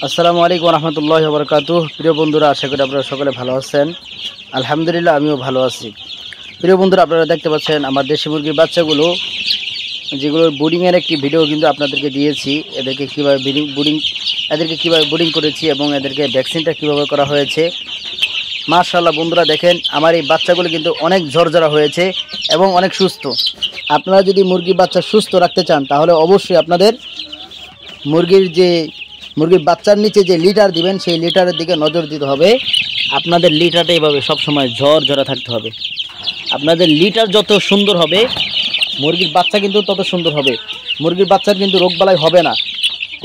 আসসালামু আলাইকুম রহমতুল্লাহি ওয়া বারাকাতুহু। প্রিয় বন্ধুরা, আশা করি আপনারা সকলে ভালো আছেন। আলহামদুলিল্লাহ, আমিও ভালো আছি। প্রিয় বন্ধুরা, আপনারা দেখতে পাচ্ছেন আমার দেশি মুরগির বাচ্চাগুলো, যেগুলোর বোর্ডিংয়ের একটি ভিডিও কিন্তু আপনাদেরকে দিয়েছি। এদেরকে কীভাবে বোর্ডিং করেছি এবং এদেরকে ভ্যাকসিনটা কীভাবে করা হয়েছে। মাশাআল্লাহ বন্ধুরা, দেখেন আমার এই বাচ্চাগুলো কিন্তু অনেক ঝরঝরা হয়েছে এবং অনেক সুস্থ। আপনারা যদি মুরগির বাচ্চা সুস্থ রাখতে চান তাহলে অবশ্যই আপনাদের মুরগির বাচ্চার নিচে যে লিটার দিবেন সেই লিটারের দিকে নজর দিতে হবে। আপনাদের লিটারটা এইভাবে সবসময় ঝরঝরা থাকতে হবে। আপনাদের লিটার যত সুন্দর হবে মুরগির বাচ্চা কিন্তু তত সুন্দর হবে। মুরগির বাচ্চার কিন্তু রোগবালাই হবে না।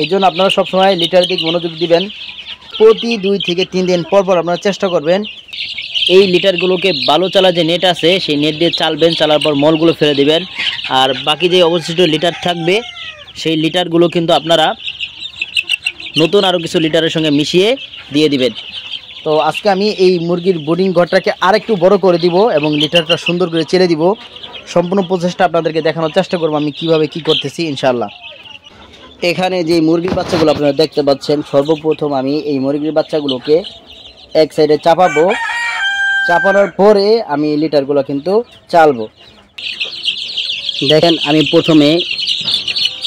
এই জন্য আপনারা সবসময় লিটারের দিকে মনোযোগ দিবেন। প্রতি 2 থেকে 3 দিন পর পর আপনারা চেষ্টা করবেন এই লিটারগুলোকে বালু চালা যে নেট আছে সেই নেট দিয়ে চালবেন। চালার পর মলগুলো ফেলে দিবেন। আর বাকি যে অবশিষ্ট লিটার থাকবে সেই লিটারগুলো কিন্তু আপনারা নতুন আরও কিছু লিটারের সঙ্গে মিশিয়ে দিয়ে দিবেন। তো আজকে আমি এই মুরগির বোর্ডিং ঘরটাকে আরেকটু বড় করে দিব এবং লিটারটা সুন্দর করে চেলে দিব। সম্পূর্ণ প্রসেসটা আপনাদেরকে দেখানোর চেষ্টা করব আমি কিভাবে কি করতেছি ইনশাআল্লাহ। এখানে যে মুরগির বাচ্চাগুলো আপনারা দেখতে পাচ্ছেন, সর্বপ্রথম আমি এই মুরগির বাচ্চাগুলোকে এক সাইডে চাপাবো। চাপানোর পরে আমি লিটারগুলো কিন্তু চালবো। দেখেন আমি প্রথমে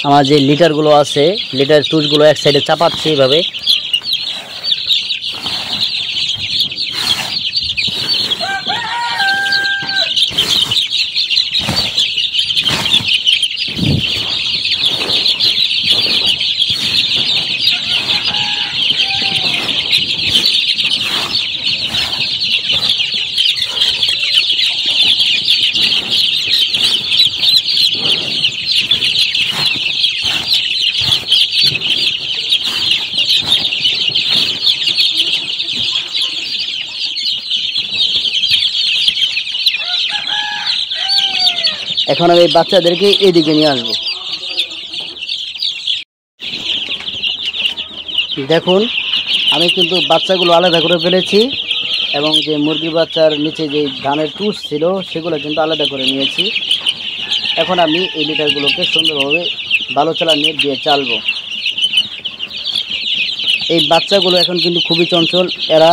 আমার যে লিটারগুলো আছে লিটার টুসগুলো এক সাইডে চাপাচ্ছি এইভাবে। এখন আমি বাচ্চাদেরকে এদিকে নিয়ে আসবো। দেখুন আমি কিন্তু বাচ্চাগুলো আলাদা করে ফেলেছি এবং যে মুরগির বাচ্চার নিচে যে ধানের টুস ছিল সেগুলো কিন্তু আলাদা করে নিয়েছি। এখন আমি এই লিটারগুলোকে সুন্দরভাবে বালু চালা নেট দিয়ে চালবো। এই বাচ্চাগুলো এখন কিন্তু খুবই চঞ্চল। এরা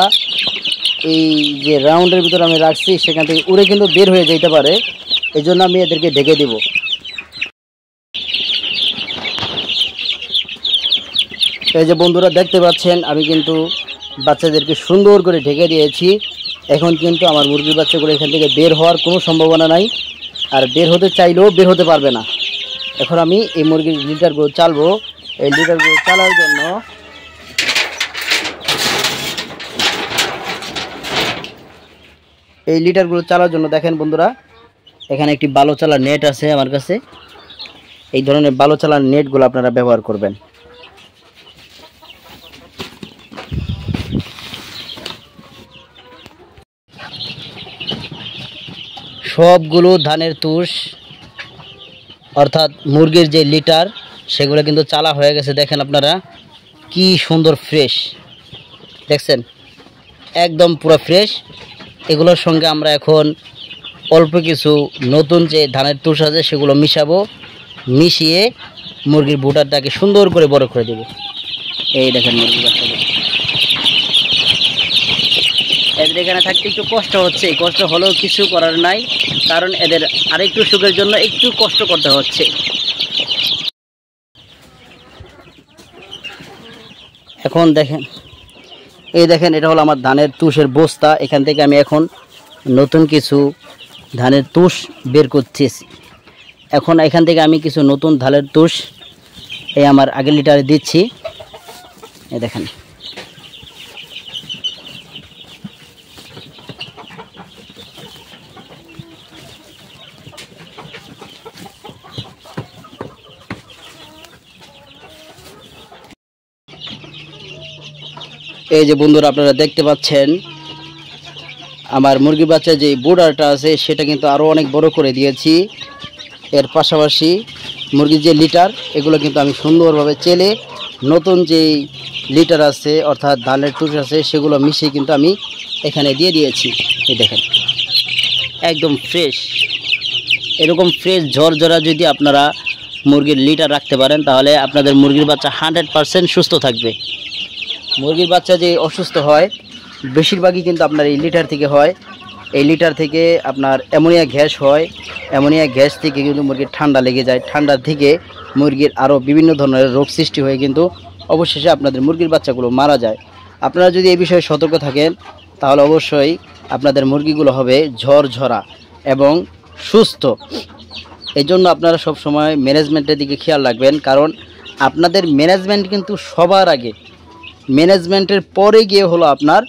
এই যে রাউন্ডের ভিতরে আমি রাখছি সেখান থেকে উড়ে কিন্তু বের হয়ে যেতে পারে। এই জন্য আমি এদেরকে ঢেকে দেব। এই যে বন্ধুরা দেখতে পাচ্ছেন আমি কিন্তু বাচ্চাদেরকে সুন্দর করে ঢেকে দিয়েছি। এখন কিন্তু আমার মুরগির বাচ্চাগুলো এখান থেকে বের হওয়ার কোনো সম্ভাবনা নাই, আর বের হতে চাইলেও বের হতে পারবে না। এখন আমি এই মুরগির লিটারগুলো চালবো। এই লিটারগুলো চালার জন্য দেখেন বন্ধুরা, এখানে একটি বালু চালার নেট আছে আমার কাছে। এই ধরনের বালু চালার নেটগুলো আপনারা ব্যবহার করবেন। সবগুলো ধানের তুষ অর্থাৎ মুরগির যে লিটার সেগুলো কিন্তু চালা হয়ে গেছে। দেখেন আপনারা কি সুন্দর ফ্রেশ, দেখছেন একদম পুরো ফ্রেশ। এগুলোর সঙ্গে আমরা এখন অল্প কিছু নতুন যে ধানের তুষ আছে সেগুলো মিশাবো। মিশিয়ে মুরগির বুটারটাকে সুন্দর করে বড় করে দেব। এই দেখেন মুরগির বাচ্চাগুলো। এদের এখানে থাকতে একটু কষ্ট হচ্ছে, এই কষ্ট হলেও কিছু করার নাই, কারণ এদের আরেকটু সুখের জন্য একটু কষ্ট করতে হচ্ছে। এখন দেখেন এটা হলো আমার ধানের তুষের বস্তা। এখান থেকে আমি এখন নতুন কিছু ধানের তুষ বের করতেছি। এখন এখান থেকে আমি কিছু নতুন ধানের তুষ এই আমার আগের লিটারে দিচ্ছি। এই দেখেন এই যে বন্ধুরা আপনারা দেখতে পাচ্ছেন আমার মুরগির বাচ্চা যে বোর্ডারটা আছে সেটা কিন্তু আরও অনেক বড় করে দিয়েছি। এর পাশাপাশি মুরগির যে লিটার এগুলো কিন্তু আমি সুন্দরভাবে চেলে নতুন যেই লিটার আছে অর্থাৎ ধানের টুস আছে সেগুলো মিশিয়ে কিন্তু আমি এখানে দিয়ে দিয়েছি। এই দেখেন একদম ফ্রেশ। এরকম ফ্রেশ ঝরঝরা যদি আপনারা মুরগির লিটার রাখতে পারেন তাহলে আপনাদের মুরগির বাচ্চা 100% সুস্থ থাকবে। মুরগির বাচ্চা যে অসুস্থ হয় বেশিরভাগই কিন্তু আপনার এই লিটার থেকে হয়। এই লিটার থেকে আপনার অ্যামোনিয়া গ্যাস হয়, অ্যামোনিয়া গ্যাস থেকে কিন্তু মুরগির ঠান্ডা লেগে যায়, ঠান্ডা থেকে মুরগির আরও বিভিন্ন ধরনের রোগ সৃষ্টি হয়ে কিন্তু অবশেষে আপনাদের মুরগির বাচ্চাগুলো মারা যায়। আপনারা যদি এই বিষয়ে সতর্ক থাকেন তাহলে অবশ্যই আপনাদের মুরগিগুলো হবে ঝরঝরা এবং সুস্থ। এই জন্য আপনারা সবসময় ম্যানেজমেন্টের দিকে খেয়াল রাখবেন, কারণ আপনাদের ম্যানেজমেন্ট কিন্তু সবার আগে, ম্যানেজমেন্টের পরে গিয়ে হলো আপনার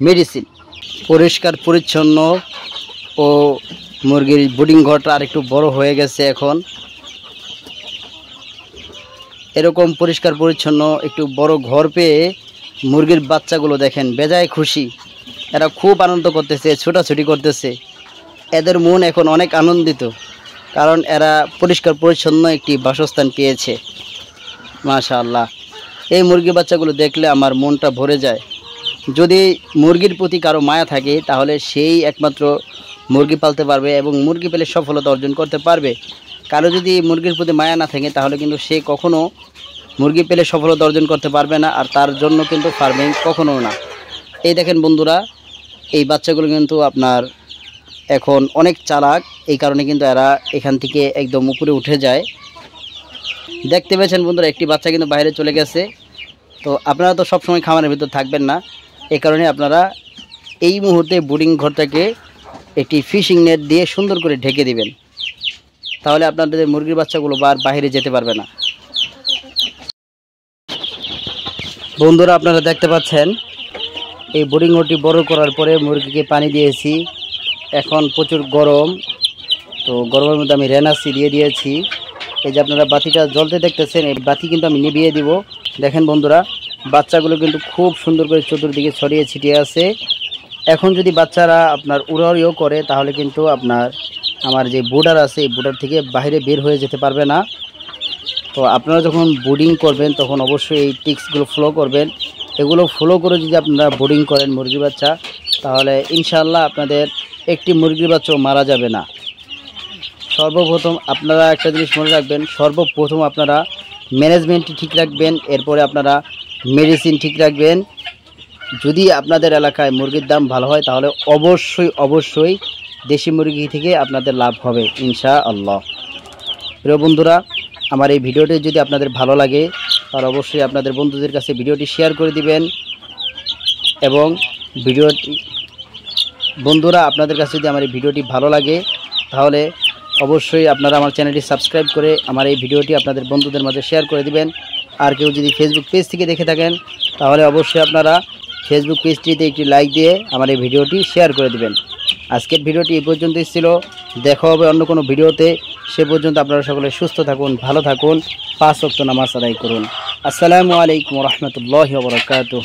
মেডিসিন। পরিষ্কার পরিচ্ছন্ন ও মুরগির ব্রিডিং ঘরটা আরেকটু বড় হয়ে গেছে। এখন এরকম পরিষ্কার পরিচ্ছন্ন একটু বড় ঘর পেয়ে মুরগির বাচ্চাগুলো দেখেন বেজায় খুশি, এরা খুব আনন্দ করতেছে, ছোটাছুটি করতেছে। এদের মন এখন অনেক আনন্দিত, কারণ এরা পরিষ্কার পরিচ্ছন্ন একটি বাসস্থান পেয়েছে। মাশাআল্লাহ, এই মুরগির বাচ্চাগুলো দেখলে আমার মনটা ভরে যায়। যদি মুরগির প্রতি কারো মায়া থাকে তাহলে সেই একমাত্র মুরগি পালতে পারবে এবং মুরগি পেলে সফলতা অর্জন করতে পারবে। কারো যদি মুরগির প্রতি মায়া না থাকে তাহলে কিন্তু সে কখনো মুরগি পেলে সফলতা অর্জন করতে পারবে না, আর তার জন্য কিন্তু ফার্মিং কখনো না। এই দেখেন বন্ধুরা, এই বাচ্চাগুলো কিন্তু আপনার এখন অনেক চালাক, এই কারণে কিন্তু এরা এখান থেকে একদম উপরে উঠে যায়। দেখতে পেয়েছেন বন্ধুরা, একটি বাচ্চা কিন্তু বাইরে চলে গেছে। তো আপনারা তো সবসময় খামারের ভিতর থাকবেন না, এই কারণে আপনারা এই মুহূর্তে ব্রিডিং ঘরটাকে একটি ফিশিং নেট দিয়ে সুন্দর করে ঢেকে দিবেন, তাহলে আপনাদের মুরগির বাচ্চাগুলো বাইরে যেতে পারবে না। বন্ধুরা আপনারা দেখতে পাচ্ছেন এই ব্রিডিং ঘরটি বড় করার পরে মুরগিকে পানি দিয়েছি। এখন প্রচুর গরম, তো গরমের মধ্যে আমি রেনাসি দিয়ে দিয়েছি। এই যে আপনারা বাতিটা জ্বলতে দেখতেছেন, এই বাতি কিন্তু আমি নিভিয়ে দিব। দেখেন বন্ধুরা, বাচ্চাগুলো কিন্তু খুব সুন্দর করে চতুর্দিকে ছড়িয়ে ছিটিয়ে আছে। এখন যদি বাচ্চারা আপনার উড়াউড়িও করে তাহলে কিন্তু আপনার আমার যে বোর্ডার আছে এই বোর্ডার থেকে বাইরে বের হয়ে যেতে পারবে না। তো আপনারা যখন ব্রিডিং করবেন তখন অবশ্যই এই টিপসগুলো ফলো করবেন। এগুলো ফলো করে যদি আপনারা ব্রিডিং করেন মুরগির বাচ্চা, তাহলে ইনশাআল্লাহ আপনাদের একটি মুরগির বাচ্চাও মারা যাবে না। সর্বপ্রথম আপনারা একটা জিনিস মনে রাখবেন, সর্বপ্রথম আপনারা ম্যানেজমেন্টটি ঠিক রাখবেন, এরপরে আপনারা মেডিসিন ঠিক রাখবেন। যদি আপনাদের এলাকায় মুরগির দাম ভালো হয় তাহলে অবশ্যই দেশি মুরগি থেকে আপনাদের লাভ হবে ইনশাআল্লাহ। প্রিয় বন্ধুরা, আমার এই ভিডিওটি যদি আপনাদের ভালো লাগে তাহলে অবশ্যই আপনাদের বন্ধুদের কাছে ভিডিওটি শেয়ার করে দিবেন। এবং বন্ধুরা, আপনাদের কাছে যদি আমার এই ভিডিওটি ভালো লাগে তাহলে অবশ্যই আপনারা আমার চ্যানেলটি সাবস্ক্রাইব করে আমার এই ভিডিওটি আপনাদের বন্ধুদের মাঝে শেয়ার করে দিবেন। আর কেউ যদি ফেসবুক পেজ থেকে দেখে থাকেন তাহলে অবশ্যই আপনারা ফেসবুক পেজটিতে একটি লাইক দিয়ে আমার এই ভিডিওটি শেয়ার করে দিবেন। আজকের ভিডিওটি এই পর্যন্তই ছিল, দেখা হবে অন্য কোনো ভিডিওতে। সে পর্যন্ত আপনারা সকলে সুস্থ থাকুন, ভালো থাকুন, 5 ওয়াক্ত নামাজ আদায় করুন। আসসালামু আলাইকুম ওয়া রাহমাতুল্লাহি ওয়া বারাকাতুহু।